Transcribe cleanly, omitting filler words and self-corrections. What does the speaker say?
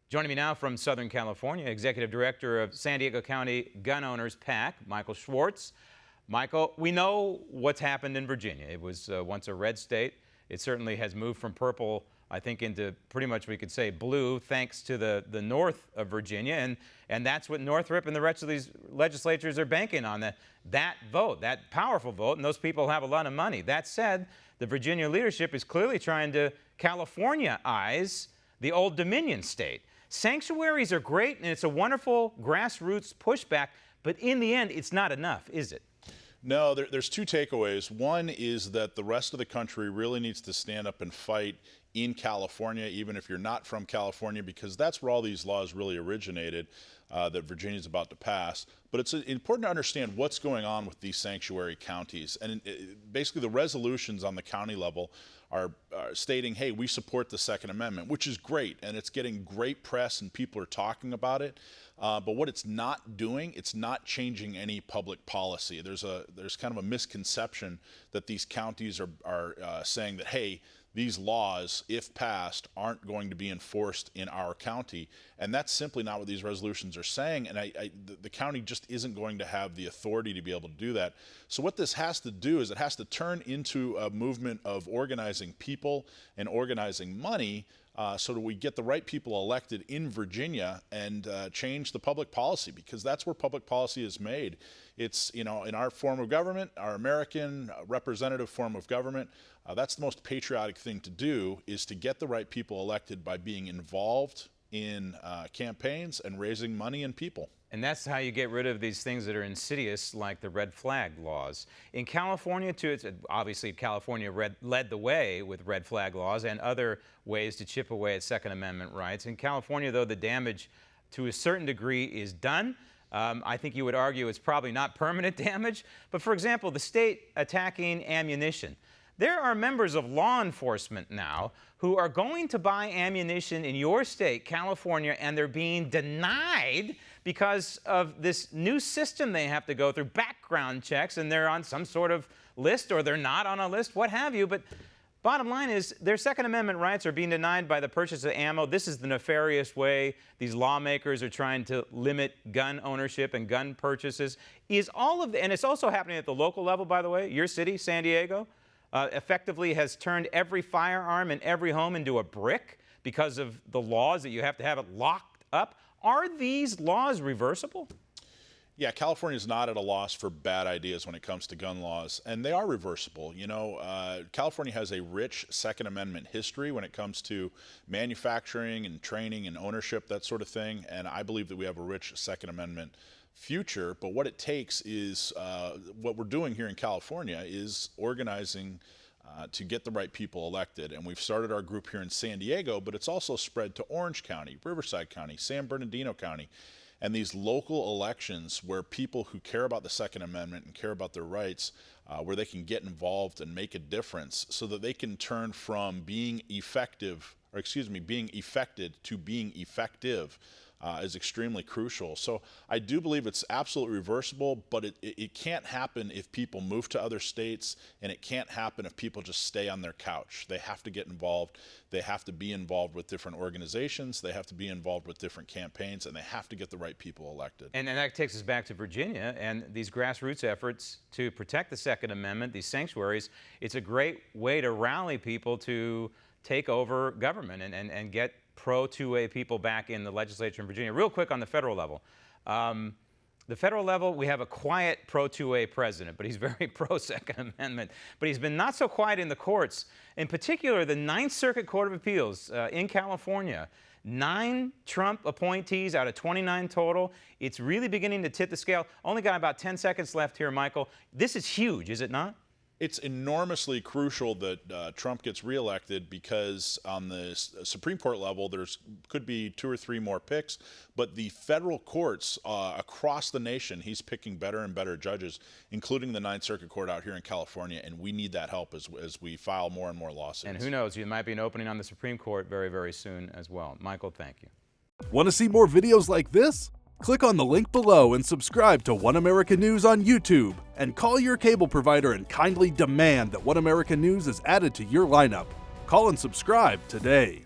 Joining me now from Southern California, Executive Director of San Diego County Gun Owners PAC, Michael Schwartz. Michael, we know what's happened in Virginia. It was once a red state. It certainly has moved from purple, I think, into pretty much, we could say, blue, thanks to the north of Virginia. And that's what Northrop and the rest of these legislatures are banking on, that vote, that powerful vote, and those people have a lot of money. That said, the Virginia leadership is clearly trying to California-ize the Old Dominion state. Sanctuaries are great, and it's a wonderful grassroots pushback, but in the end, it's not enough, is it? No, there's two takeaways. One is that the rest of the country really needs to stand up and fight in California, even if you're not from California, because that's where all these laws really originated that Virginia's about to pass. But it's important to understand what's going on with these sanctuary counties. And basically the resolutions on the county level are stating, hey, we support the Second Amendment, which is great, and it's getting great press and people are talking about it. But what it's not doing, it's not changing any public policy. There's kind of a misconception that these counties are saying that, hey, these laws, if passed, aren't going to be enforced in our county. And that's simply not what these resolutions are saying. And the county just isn't going to have the authority to be able to do that. So what this has to do is it has to turn into a movement of organizing people and organizing money so that we get the right people elected in Virginia and change the public policy, because that's where public policy is made. It's, in our form of government, our American representative form of government, that's the most patriotic thing to do, is to get the right people elected by being involved in campaigns and raising money and people. And that's how you get rid of these things that are insidious, like the red flag laws. In California, too, obviously California led the way with red flag laws and other ways to chip away at Second Amendment rights. In California, though, the damage to a certain degree is done. I think you would argue it's probably not permanent damage. But for example, the state attacking ammunition. There are members of law enforcement now who are going to buy ammunition in your state, California, and they're being denied because of this new system they have to go through, background checks, and they're on some sort of list or they're not on a list, what have you. But bottom line is their Second Amendment rights are being denied by the purchase of ammo. This is the nefarious way these lawmakers are trying to limit gun ownership and gun purchases. And it's also happening at the local level, by the way. Your city, San Diego, effectively has turned every firearm in every home into a brick because of the laws that you have to have it locked up. Are these laws reversible? Yeah, California is not at a loss for bad ideas when it comes to gun laws, and they are reversible. California has a rich Second Amendment history when it comes to manufacturing and training and ownership, that sort of thing, and I believe that we have a rich Second Amendment future. But what it takes is, what we're doing here in California is organizing to get the right people elected. And we've started our group here in San Diego, but it's also spread to Orange County, Riverside County, San Bernardino County, and these local elections where people who care about the Second Amendment and care about their rights, where they can get involved and make a difference so that they can turn from being effected to being effective. Is extremely crucial. So I do believe it's absolutely reversible, but it can't happen if people move to other states, and it can't happen if people just stay on their couch. They have to get involved. They have to be involved with different organizations. They have to be involved with different campaigns, and they have to get the right people elected. And that takes us back to Virginia and these grassroots efforts to protect the Second Amendment, these sanctuaries. It's a great way to rally people to take over government and get pro-2A people back in the legislature in Virginia. Real quick on the federal level. The federal level, we have a quiet pro-2A president, but he's very pro-Second Amendment. But he's been not so quiet in the courts. In particular, the Ninth Circuit Court of Appeals in California, 9 Trump appointees out of 29 total. It's really beginning to tip the scale. Only got about 10 seconds left here, Michael. This is huge, is it not? It's enormously crucial that Trump gets reelected, because on the Supreme Court level, could be 2 or 3 more picks, but the federal courts across the nation, he's picking better and better judges, including the Ninth Circuit Court out here in California, and we need that help as we file more and more lawsuits. And who knows, there might be an opening on the Supreme Court very, very soon as well. Michael, thank you. Want to see more videos like this? Click on the link below and subscribe to One America News on YouTube, and call your cable provider and kindly demand that One America News is added to your lineup. Call and subscribe today.